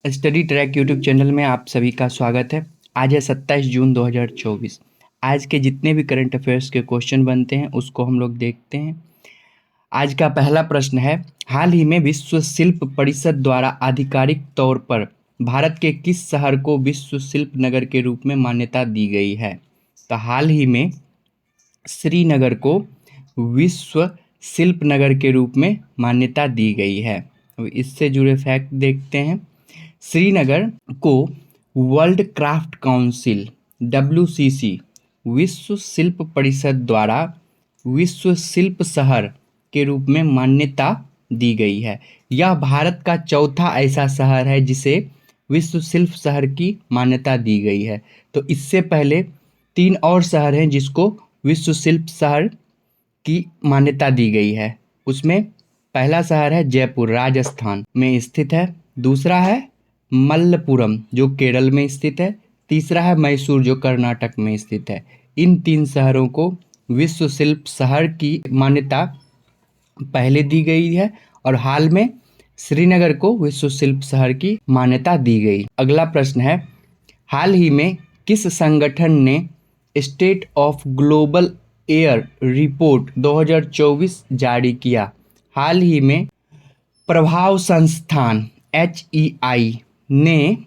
Study track YouTube channel में आप सभी का स्वागत है। आज है 27 जून 2024। आज के जितने भी करंट अफेयर्स के क्वेश्चन बनते हैं उसको हम लोग देखते हैं। आज का पहला प्रश्न है, हाल ही में विश्व शिल्प परिषद द्वारा आधिकारिक तौर पर भारत के किस शहर को विश्व शिल्प नगर के रूप में मान्यता दी गई है? तो हाल ही में श्रीनगर को विश्व शिल्प नगर के रूप में मान्यता दी गई है। अब इससे जुड़े फैक्ट देखते हैं। श्रीनगर को वर्ल्ड क्राफ्ट काउंसिल WCC विश्व शिल्प परिषद द्वारा विश्व शिल्प शहर के रूप में मान्यता दी गई है। यह भारत का चौथा ऐसा शहर है जिसे विश्व शिल्प शहर की मान्यता दी गई है। तो इससे पहले 3 और शहर हैं जिसको विश्व शिल्प शहर की मान्यता दी गई है। उसमें पहला शहर है जयपुर, राजस्थान में स्थित है। दूसरा है मल्लपुरम जो केरल में स्थित है। तीसरा है मैसूर जो कर्नाटक में स्थित है। इन 3 शहरों को विश्व शिल्प शहर की मान्यता पहले दी गई है और हाल में श्रीनगर को विश्व शिल्प शहर की मान्यता दी गई। अगला प्रश्न है, हाल ही में किस संगठन ने state of global air report 2024 जारी किया? हाल ही में प्रभाव संस्थान HEI ने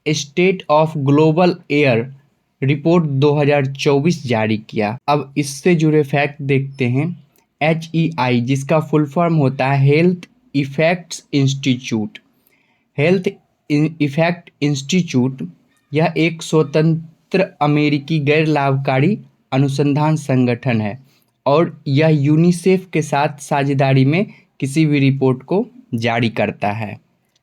state of global air report 2024 जारी किया। अब इससे जुड़े फैक्ट देखते हैं। HEI जिसका फुल फॉर्म होता है health effects institute. Health effect institute यह एक स्वतंत्र अमेरिकी गैर लाभकारी अनुसंधान संगठन है और यह यूनिसेफ के साथ साझेदारी में किसी भी रिपोर्ट को जारी करता है।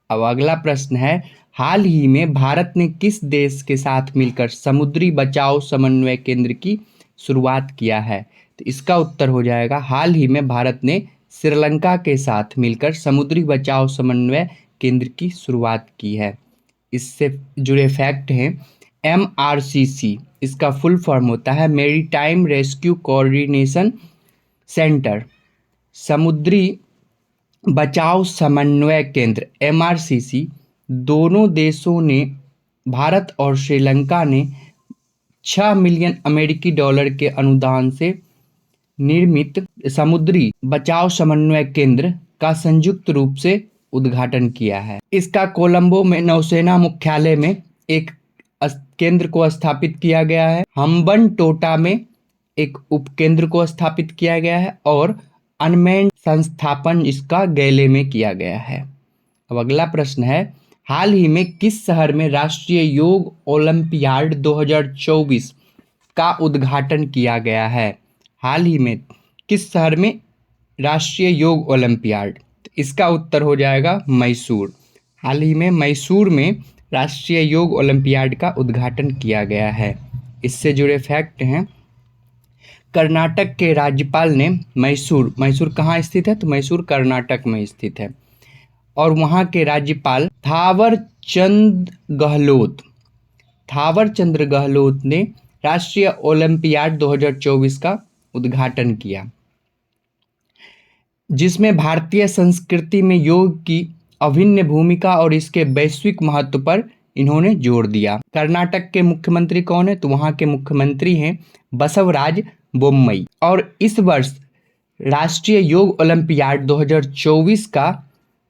अब अगला प्रश्न है, हाल ही में भारत ने किस देश के साथ मिलकर समुद्री बचाव समन्वय केंद्र की शुरुआत किया है? तो इसका उत्तर हो जाएगा, हाल ही में भारत ने श्रीलंका के साथ मिलकर समुद्री बचाव समन्वय केंद्र की शुरुआत की है। इससे जुड़े फैक्ट हैं, MRCC इसका फुल फॉर्म होता है मैरीटाइम रेस्क्यू कोऑर्डिनेशन सेंटर। समुद्री बचाव समन्वय केंद्र MRCC दोनों देशों ने, भारत और श्रीलंका ने 6 मिलियन अमेरिकी डॉलर के अनुदान से निर्मित समुद्री बचाव समन्वय केंद्र का संयुक्त रूप से उद्घाटन किया है। इसका कोलंबो में नौसेना मुख्यालय में एक केंद्र को स्थापित किया गया है। हम्बन टोटा में एक उपकेंद्र को स्थापित किया गया है और अनमेन्ड संस्थापन इसका गैले में किया गया है। अब अगला प्रश्न है, हाल ही में किस शहर में राष्ट्रीय योग ओलंपियाड 2024 का उद्घाटन किया गया है? हाल ही में किस शहर में राष्ट्रीय योग ओलंपियाड? इसका उत्तर हो जाएगा मैसूर। हाल ही में मैसूर में राष्ट्रीय योग ओलंपियाड का उद्घाटन किया गया है। इससे जुड़े फैक्ट हैं, कर्नाटक के राज्यपाल ने मैसूर कहाँ स्थित है? तो मैसूर कर्नाटक में स्थित है और वहाँ के राज्यपाल थावर चंद गहलोत ने राष्ट्रीय ओलंपियाड 2024 का उद्घाटन किया, जिसमें भारतीय संस्कृति में योग की अभिन्न भूमिका और इसके वैश्विक महत्व पर इन्होंने जोर दिया। कर्नाटक के मुख्यमंत्री कौन है? तो वहाँ के मुख्यमंत्री हैं बसवराज बोम्मई। और इस वर्ष राष्ट्रीय योग ओलंपियाड 2024 का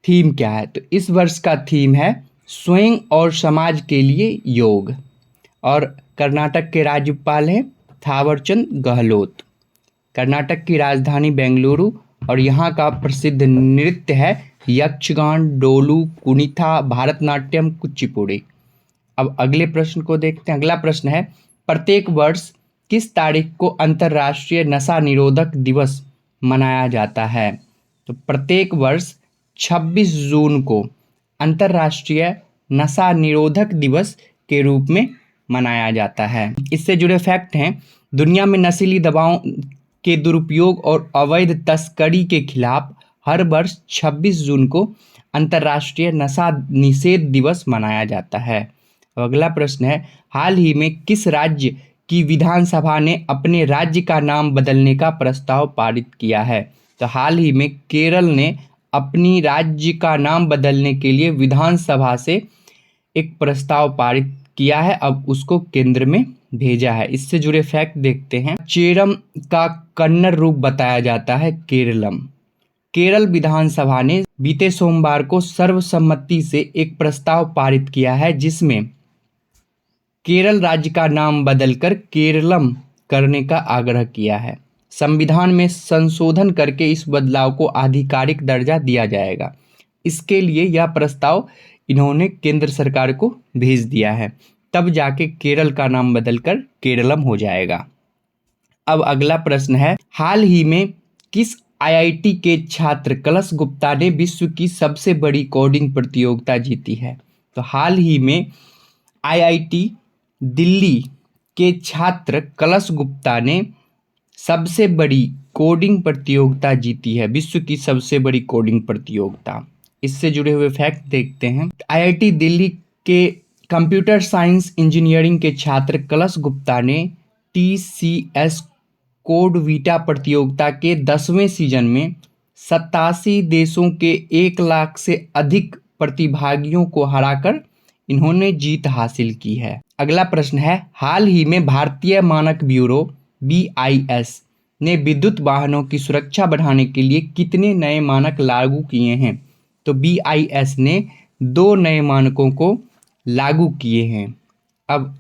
थीम क्या है? तो इस वर्ष का थीम है स्वयं और समाज के लिए योग और कर्नाटक के राज्यपाल हैं थावरचंद गहलोत। कर्नाटक की राजधानी बेंगलुरु और यहाँ का प्रसिद्ध नृत्य है यक्षगान, डोलू, कुनिथा, भारतनाट्यम, कुचिपुड़ी। अब अगले प्रश्न को देखते हैं। अगला प्रश्न है, प्रत्येक वर्ष किस तारीख को अंतर्राष्ट्रीय नशा निरोधक दिवस मनाया जाता है? तो प्रत्येक वर्ष 26 जून को अंतर्राष्ट्रीय नशा निरोधक दिवस के रूप में मनाया जाता है। इससे जुड़े फैक्ट हैं, दुनिया में नशीली दवाओं के दुरुपयोग और अवैध तस्करी के खिलाफ हर वर्ष 26 जून को अंतर्राष्ट्रीय नशा निषेध दिवस मनाया जाता है। अगला प्रश्न है, हाल ही में किस राज्य की विधानसभा ने अपने राज्य का नाम बदलने का प्रस्ताव पारित किया है? तो हाल ही में केरल ने अपनी राज्य का नाम बदलने के लिए विधानसभा से एक प्रस्ताव पारित किया है, अब उसको केंद्र में भेजा है। इससे जुड़े फैक्ट देखते हैं। चेरम का कन्नड़ रूप बताया जाता है केरलम। केरल विधानसभा ने बीते सोमवार को सर्वसम्मति से एक प्रस्ताव पारित किया है, जिसमें केरल राज्य का नाम बदलकर केरलम करने का आग्रह किया है। संविधान में संशोधन करके इस बदलाव को आधिकारिक दर्जा दिया जाएगा। इसके लिए यह प्रस्ताव इन्होंने केंद्र सरकार को भेज दिया है, तब जाके केरल का नाम बदलकर केरलम हो जाएगा। अब अगला प्रश्न है, हाल ही में किस आईआईटी के छात्र कलश गुप्ता ने विश्व की सबसे बड़ी कोडिंग प्रतियोगिता जीती है? तो हाल ही में आईआईटी दिल्ली के छात्र कलश गुप्ता ने सबसे बड़ी कोडिंग प्रतियोगिता जीती है, विश्व की सबसे बड़ी कोडिंग प्रतियोगिता। इससे जुड़े हुए फैक्ट देखते हैं। आईआईटी दिल्ली के कंप्यूटर साइंस इंजीनियरिंग के छात्र कलश गुप्ता ने टीसीएस कोड वीटा प्रतियोगिता के 10वें सीजन में 87 देशों के 1 लाख से अधिक प्रतिभागियों को हराकर इन्होंने जीत हासिल की है। अगला प्रश्न है, हाल ही में भारतीय मानक ब्यूरो BIS ने विद्युत वाहनों की सुरक्षा बढ़ाने के लिए कितने नए मानक लागू किए हैं? तो BIS ने 2 नए मानकों को लागू किए हैं। अब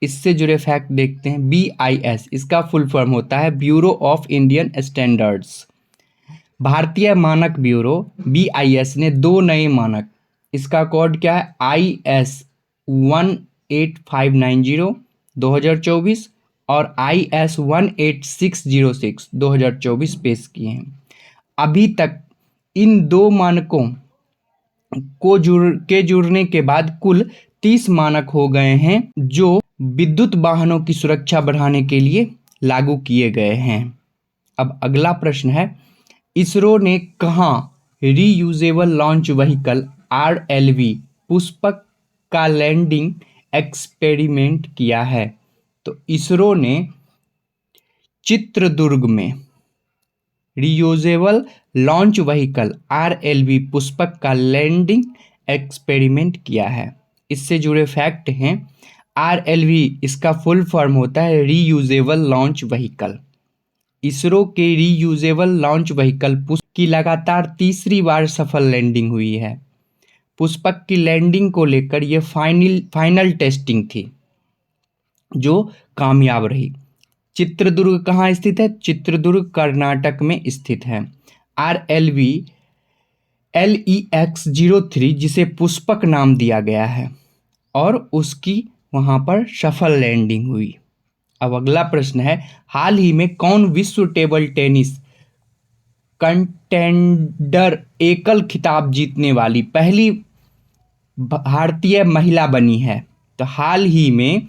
इससे जुड़े फैक्ट देखते हैं। BIS इसका फुल फॉर्म होता है ब्यूरो ऑफ इंडियन स्टैंडर्ड्स। भारतीय मानक ब्यूरो BIS ने 2 नए मानक, इसका कोड क्या है, IS 18590 2024 और IS 18606 2024 पेश किए हैं। अभी तक इन 2 मानकों को जुड़ने के बाद कुल 30 मानक हो गए हैं, जो विद्युत वाहनों की सुरक्षा बढ़ाने के लिए लागू किए गए हैं। अब अगला प्रश्न है, इसरो ने कहाँ reusable launch vehicle RLV Pushpak का लैंडिंग एक्सपेरिमेंट किया है? तो इसरो ने चित्रदुर्ग में reusable launch vehicle RLV Pushpak का लैंडिंग एक्सपेरिमेंट किया है। इससे जुड़े फैक्ट हैं। RLV इसका फुल फॉर्म होता है रीयूजेबल लॉन्च व्हीकल। इसरो के रीयूजेबल लॉन्च व्हीकल पुष्पक की लगातार तीसरी बार सफल लैंडिंग हुई है। पुष्पक की लैंडिंग को लेकर यह फाइनल टेस्टिंग थी, जो कामयाब रही। चित्रदुर्ग कहाँ स्थित है? चित्रदुर्ग कर्नाटक में स्थित है। RLV LEX-03 जिसे पुष्पक नाम दिया गया है और उसकी वहाँ पर सफल लैंडिंग हुई। अब अगला प्रश्न है, हाल ही में कौन विश्व टेबल टेनिस कंटेंडर एकल खिताब जीतने वाली पहली भारतीय महिला बनी है? तो हाल ही में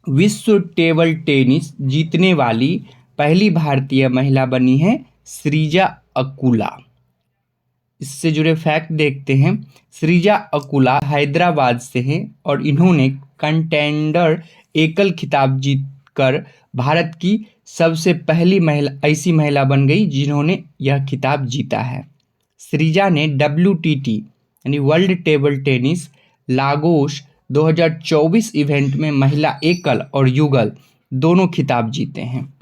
विश्व टेबल टेनिस जीतने वाली पहली भारतीय महिला बनी है श्रीजा अकुला। इससे जुड़े फैक्ट देखते हैं। श्रीजा अकुला हैदराबाद से हैं और इन्होंने कंटेंडर एकल खिताब जीतकर भारत की सबसे पहली ऐसी महिला बन गई जिन्होंने यह खिताब जीता है। श्रीजा ने WTT यानी world table tennis Lagos 2024 event में महिला एकल और युगल दोनों खिताब जीते हैं।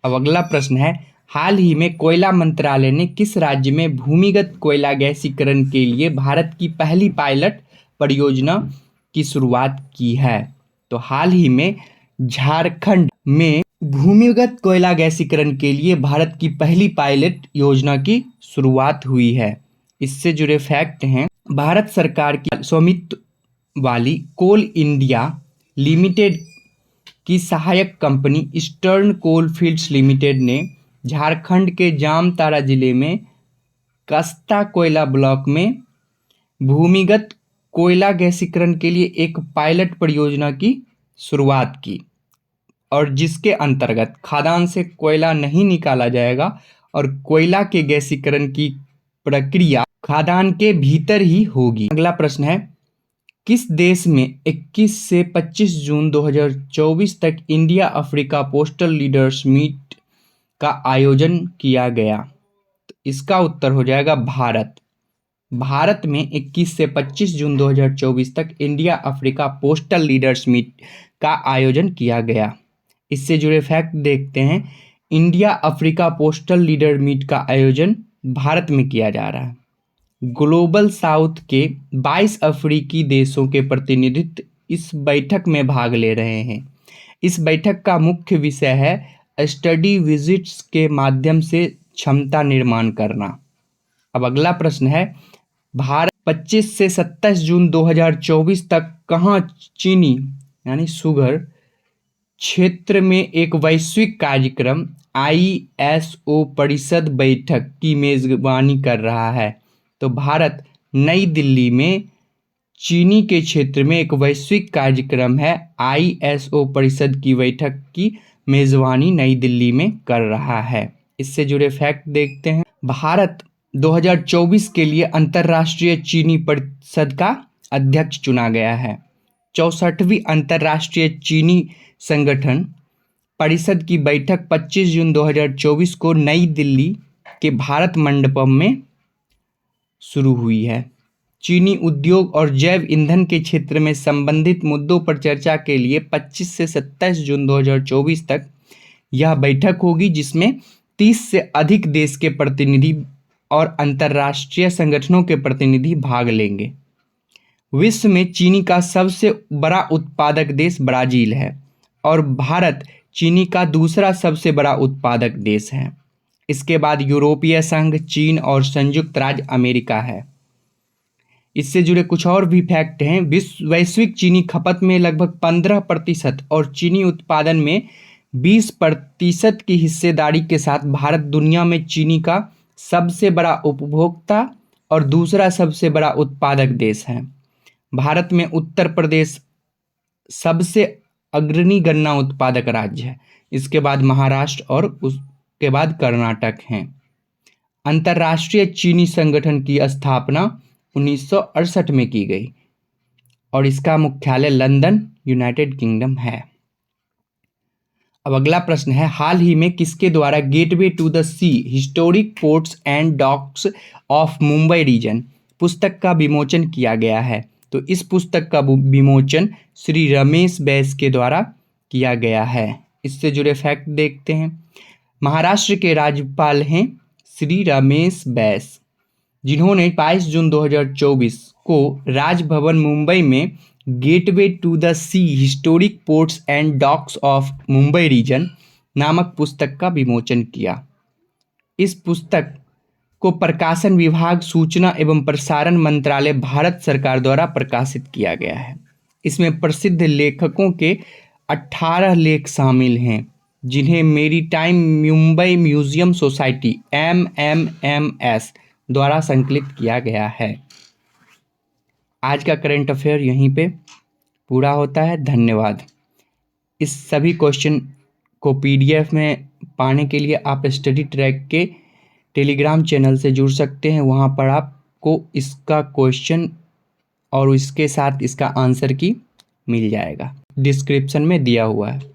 अब अगला प्रश्न है, हाल ही में कोयला मंत्रालय ने किस राज्य में भूमिगत कोयला गैसीकरण के लिए भारत की पहली पायलट परियोजना की शुरुआत की है? तो हाल ही में झारखंड में भूमिगत कोयला गैसीकरण के लिए भारत की पहली पायलट योजना की शुरुआत हुई है। इससे जुड़े फैक्ट हैं। भारत सरकार की स्वामित्व वाली कोल इंडिया लिमिटेड की सहायक कंपनी ईस्टर्न कोल फील्ड्स लिमिटेड ने झारखंड के जामताड़ा जिले में कस्ता कोयला ब्लॉक में भूमिगत कोयला गैसीकरण के लिए एक पायलट परियोजना की शुरुआत की, और जिसके अंतर्गत खदान से कोयला नहीं निकाला जाएगा और कोयला के गैसीकरण की प्रक्रिया खदान के भीतर ही होगी। अगला प्रश्न है, किस देश में 21 से 25 जून 2024 तक India Africa postal leaders meet का आयोजन किया गया? तो इसका उत्तर हो जाएगा भारत। भारत में 21 से 25 जून 2024 तक India Africa postal leaders meet का आयोजन किया गया। इससे जुड़े फैक्ट देखते हैं। India Africa postal leader meet का आयोजन भारत में किया जा रहा है। ग्लोबल साउथ के 22 अफ्रीकी देशों के प्रतिनिधित्व इस बैठक में भाग ले रहे हैं। इस बैठक का मुख्य विषय है स्टडी विजिट्स के माध्यम से क्षमता निर्माण करना। अब अगला प्रश्न है, भारत 25 से 27 जून 2024 तक कहाँ चीनी यानी शुगर क्षेत्र में एक वैश्विक कार्यक्रम ISO परिषद बैठक की मेजबानी कर रहा है? तो भारत नई दिल्ली में चीनी के क्षेत्र में एक वैश्विक कार्यक्रम है ISO परिषद की बैठक की मेजबानी नई दिल्ली में कर रहा है। इससे जुड़े फैक्ट देखते हैं। भारत 2024 के लिए अंतर्राष्ट्रीय चीनी परिषद का अध्यक्ष चुना गया है। 64वीं अंतर्राष्ट्रीय चीनी संगठन परिषद की बैठक 25 जून 2024 को नई दिल्ली के भारत मंडपम में शुरू हुई है। चीनी उद्योग और जैव ईंधन के क्षेत्र में संबंधित मुद्दों पर चर्चा के लिए 25 से 27 जून 2024 तक यह बैठक होगी, जिसमें 30 से अधिक देश के प्रतिनिधि और अंतर्राष्ट्रीय संगठनों के प्रतिनिधि भाग लेंगे। विश्व में चीनी का सबसे बड़ा उत्पादक देश ब्राज़ील है और भारत चीनी का दूसरा सबसे बड़ा उत्पादक देश है। इसके बाद यूरोपीय संघ, चीन और संयुक्त राज्य अमेरिका है। इससे जुड़े कुछ और भी फैक्ट हैं। वैश्विक चीनी खपत में लगभग 15% और चीनी उत्पादन में 20% की हिस्सेदारी के साथ भारत दुनिया में चीनी का सबसे बड़ा उपभोक्ता और दूसरा सबसे बड़ा उत्पादक देश है। भारत में उत्तर प्रदेश सबसे अग्रणी गन्ना उत्पादक राज्य है। इसके बाद महाराष्ट्र और उसके बाद कर्नाटक हैं। अंतर्राष्ट्रीय चीनी संगठन की स्थापना 1968 में की गई और इसका मुख्यालय लंदन, यूनाइटेड किंगडम है। अब अगला प्रश्न है, हाल ही में किसके द्वारा gateway to the sea historic ports and docks of Mumbai region पुस्तक का विमोचन किया गया है? तो इस पुस्तक का विमोचन श्री रमेश बैस के द्वारा किया गया है। इससे जुड़े फैक्ट देखते हैं। महाराष्ट्र के राज्यपाल हैं श्री रमेश बैस, जिन्होंने 22 जून 2024 को राजभवन मुंबई में gateway to the sea historic ports and docks of Mumbai region नामक पुस्तक का विमोचन किया। इस पुस्तक को प्रकाशन विभाग, सूचना एवं प्रसारण मंत्रालय, भारत सरकार द्वारा प्रकाशित किया गया है। इसमें प्रसिद्ध लेखकों के 18 लेख शामिल हैं, जिन्हें maritime Mumbai museum society MMMS द्वारा संकलित किया गया है। आज का करंट अफेयर यहीं पे पूरा होता है। धन्यवाद। इस सभी क्वेश्चन को PDF में पाने के लिए आप स्टडी ट्रैक के टेलीग्राम चैनल से जुड़ सकते हैं। वहाँ पर आपको इसका क्वेश्चन और इसके साथ इसका आंसर की मिल जाएगा, डिस्क्रिप्शन में दिया हुआ है।